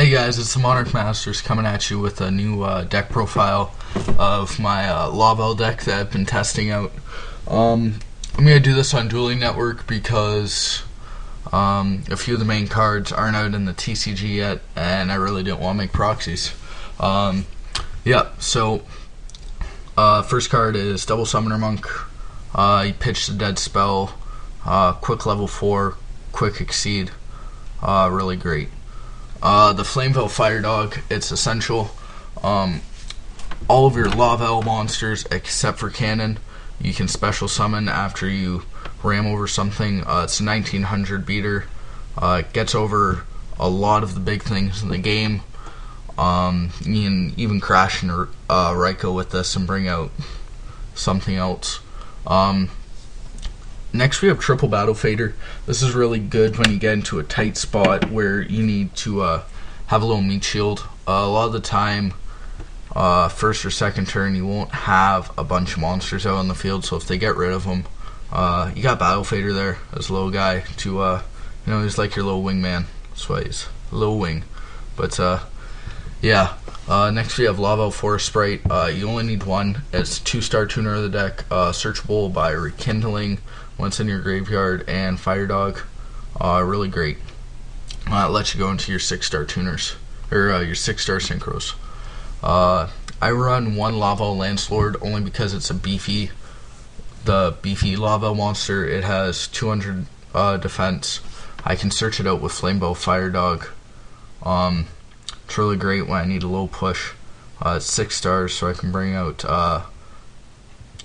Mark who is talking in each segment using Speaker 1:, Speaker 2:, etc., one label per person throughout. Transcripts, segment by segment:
Speaker 1: Hey guys, it's the Monarch Masters coming at you with a new deck profile of my Laval deck that I've been testing out. I'm going to do this on Dueling Network because a few of the main cards aren't out in the TCG yet, and I really didn't want to make proxies. First card is Double Summoner Monk. He pitched a dead spell, quick level 4, quick exceed, really great. The Flameville Fire Dog, it's essential. All of your Laval monsters except for Cannon, you can special summon after you ram over something. It's a 1900 beater. It gets over a lot of the big things in the game. You can even crash in Ryko with this and bring out something else. Next we have Triple Battle Fader. This is really good when you get into a tight spot where you need to have a little meat shield. A lot of the time, first or second turn, you won't have a bunch of monsters out on the field, so if they get rid of them, you got Battle Fader there as a little guy to, he's like your little wingman. That's why he's a little wing. But, next we have Laval Forest Sprite. You only need one. It's 2-star tuner of the deck, searchable by Rekindling once in your graveyard, and Fire Dog. Really great. It lets you go into your 6-star tuners, or your 6-star synchros. I run one Laval Landlord only because it's the beefy Laval monster. It has 200 defense. I can search it out with Flamebow Fire Dog. It's really great when I need a low push. It's 6 stars, so I can bring out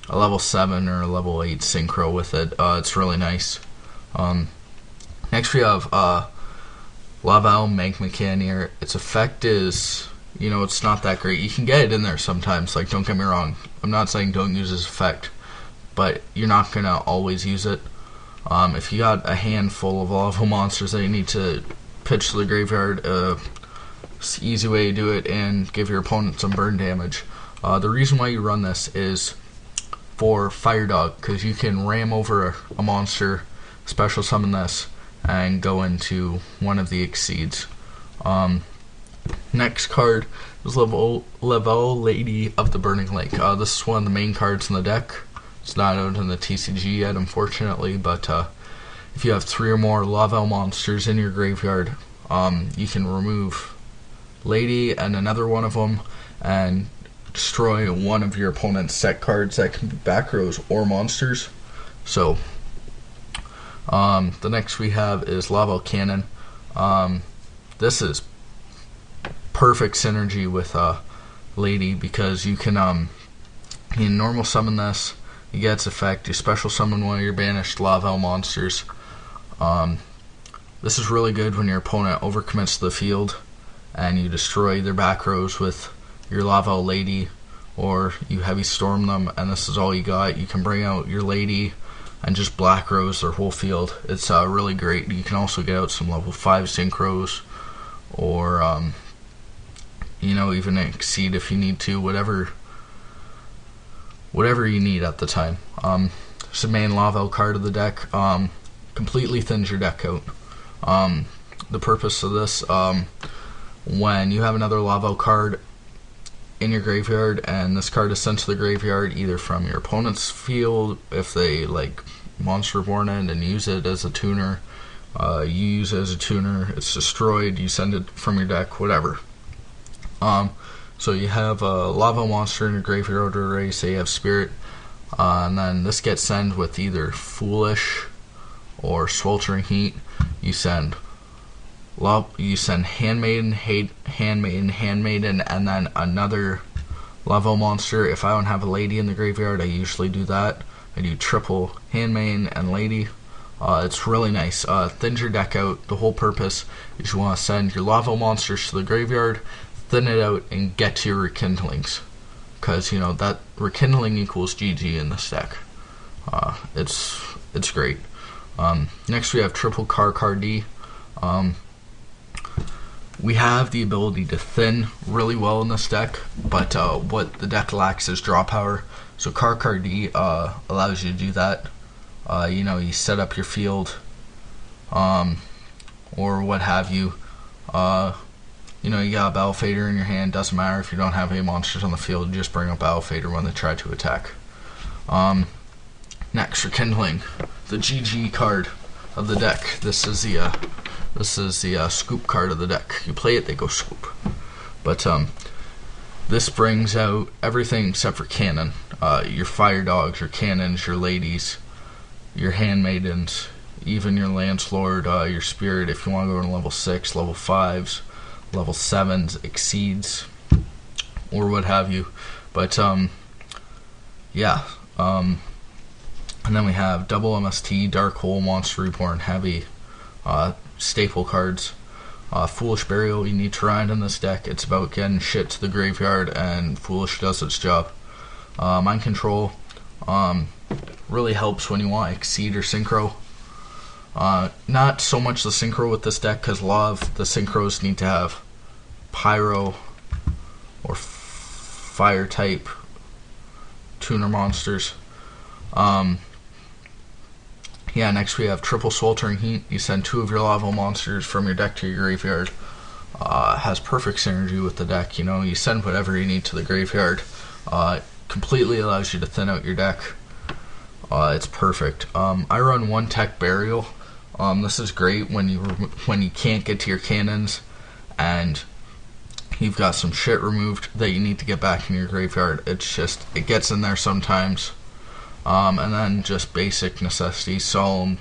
Speaker 1: a level 7 or a level 8 synchro with it. It's really nice. Next we have Laval Magma Cannoneer. Its effect is, it's not that great. You can get it in there sometimes, like, don't get me wrong. I'm not saying don't use this effect, but you're not going to always use it. If you got a handful of Laval monsters that you need to pitch to the graveyard, it's the easy way to do it and give your opponent some burn damage. The reason why you run this is for Fire Dog, because you can ram over a monster, special summon this, and go into one of the exceeds. Next card is Laval Lady of the Burning Lake. This is one of the main cards in the deck. It's not out in the TCG yet, unfortunately, but if you have 3 or more Laval monsters in your graveyard, you can remove Lady and another one of them and destroy one of your opponent's set cards that can be back rows or monsters. So the next we have is Laval Cannon. This is perfect synergy with Lady, because you can normal summon this, you get its effect, you special summon one of your banished Laval monsters. This is really good when your opponent overcommits to the field and you destroy their back rows with your Laval Lady, or you heavy storm them and this is all you got. You can bring out your Lady and just black rows their whole field. It's really great. You can also get out some level 5 synchros, or even exceed if you need to, whatever you need at the time. It's the main Laval card of the deck. Completely thins your deck out. The purpose of this, when you have another Laval card in your graveyard and this card is sent to the graveyard either from your opponent's field, if they like Monster Born End and use it as a tuner, you use it as a tuner, it's destroyed, you send it from your deck, whatever. So you have a Laval monster in your graveyard array, say you have Spirit, and then this gets sent with either Foolish or Sweltering Heat. You send Handmaiden, Handmaiden, and then another Laval monster. If I don't have a Lady in the graveyard, I usually do that. I do triple Handmaiden and Lady. It's really nice. Thins your deck out. The whole purpose is you want to send your Laval monsters to the graveyard, thin it out, and get to your Rekindlings. Because, that Rekindling equals GG in this deck. It's great. Next we have Triple Car D. We have the ability to thin really well in this deck, but what the deck lacks is draw power. So Car D allows you to do that. You set up your field, or what have you. you got a Battle Fader in your hand. Doesn't matter if you don't have any monsters on the field. You just bring up Battle Fader when they try to attack. Next, Rekindling, the GG card of the deck. This is the scoop card of the deck. You play it, they go scoop. But this brings out everything except for cannon. Your fire dogs, your cannons, your ladies, your handmaidens, even your landlord, your spirit. If you want to go to level 6, level 5s, level 7s, exceeds, or what have you. But yeah. And then we have double MST, Dark Hole, Monster Reborn, heavy staple cards. Foolish Burial, you need to ride in this deck. It's about getting shit to the graveyard, and Foolish does its job. Mind Control really helps when you want Exceed or Synchro. Not so much the Synchro with this deck, because a lot of the Synchros need to have Pyro or Fire type tuner monsters. Yeah, next we have Triple Sweltering Heat. You send 2 of your Laval monsters from your deck to your graveyard. Has perfect synergy with the deck. You send whatever you need to the graveyard. Completely allows you to thin out your deck. It's perfect. I run 1 Tech Burial. This is great when you can't get to your cannons and you've got some shit removed that you need to get back in your graveyard. It gets in there sometimes. And then just basic necessities, Solemn,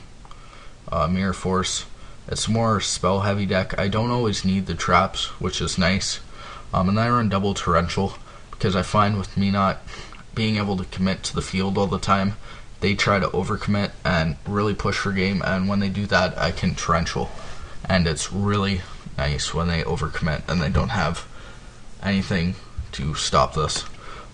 Speaker 1: Mirror Force. It's more spell heavy deck. I don't always need the traps, which is nice. And then I run double Torrential, because I find with me not being able to commit to the field all the time, they try to overcommit and really push for game, and when they do that, I can Torrential. And it's really nice when they overcommit and they don't have anything to stop this.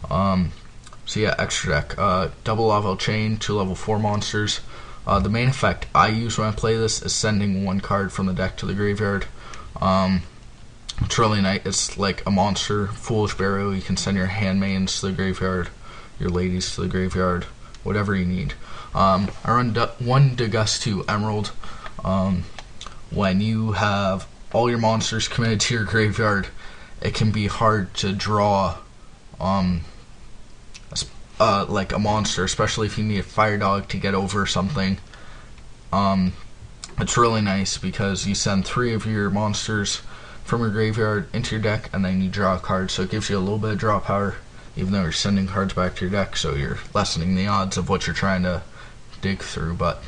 Speaker 1: So yeah, extra deck. Double Laval Chain, 2 level 4 monsters. The main effect I use when I play this is sending 1 card from the deck to the graveyard. It's really nice. It's like a monster, Foolish Burial. You can send your handmaidens to the graveyard, your ladies to the graveyard, whatever you need. I run 1 Degustu Emerald. When you have all your monsters committed to your graveyard, it can be hard to draw like a monster, especially if you need a fire dog to get over something. It's really nice because you send 3 of your monsters from your graveyard into your deck, and then you draw a card, so it gives you a little bit of draw power, even though you're sending cards back to your deck, so you're lessening the odds of what you're trying to dig through. But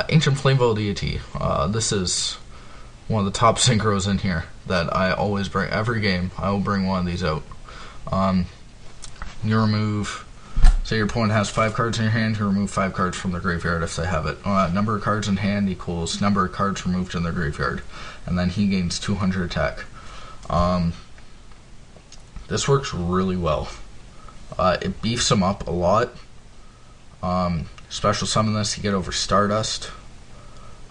Speaker 1: Ancient Flameveil Deity, this is one of the top synchros in here that I always bring. Every game I will bring one of these out. You remove, say your opponent has 5 cards in your hand, you remove 5 cards from their graveyard if they have it. Number of cards in hand equals number of cards removed in their graveyard, and then he gains 200 attack. This works really well. It beefs him up a lot. Special summon this, you get over Stardust.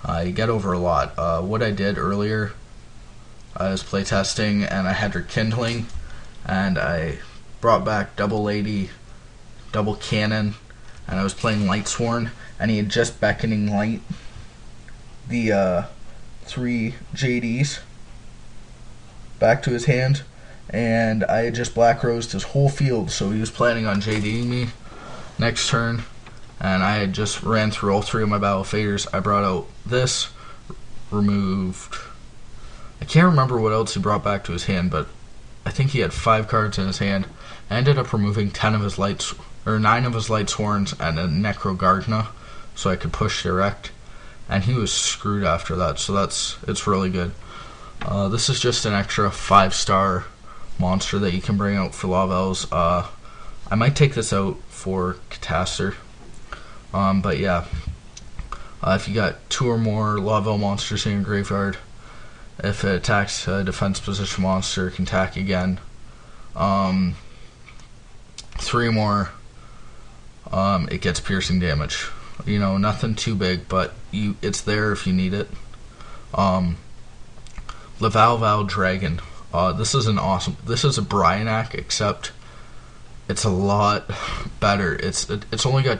Speaker 1: You get over a lot. What I did earlier, I was playtesting and I had Rekindling, and I brought back Double Lady, Double Cannon, and I was playing Lightsworn, and he had just Beckoning Light the 3 JDs back to his hand, and I had just Black Rosed his whole field, so he was planning on JDing me next turn, and I had just ran through all 3 of my Battle Faders. I brought out this, removed, I can't remember what else he brought back to his hand, but I think he had 5 cards in his hand. I ended up removing 9 of his Lightsworns and a Necrogargna, so I could push direct, and he was screwed after that. So it's really good. This is just an extra 5-star monster that you can bring out for Lavels. I might take this out for Catastor, but yeah, if you got 2 or more Laval monsters in your graveyard, if it attacks a defense position monster, it can attack again. 3 more, it gets piercing damage. Nothing too big, but it's there if you need it. Laval Dragon. This is a Bryanak, except it's a lot better. It's only got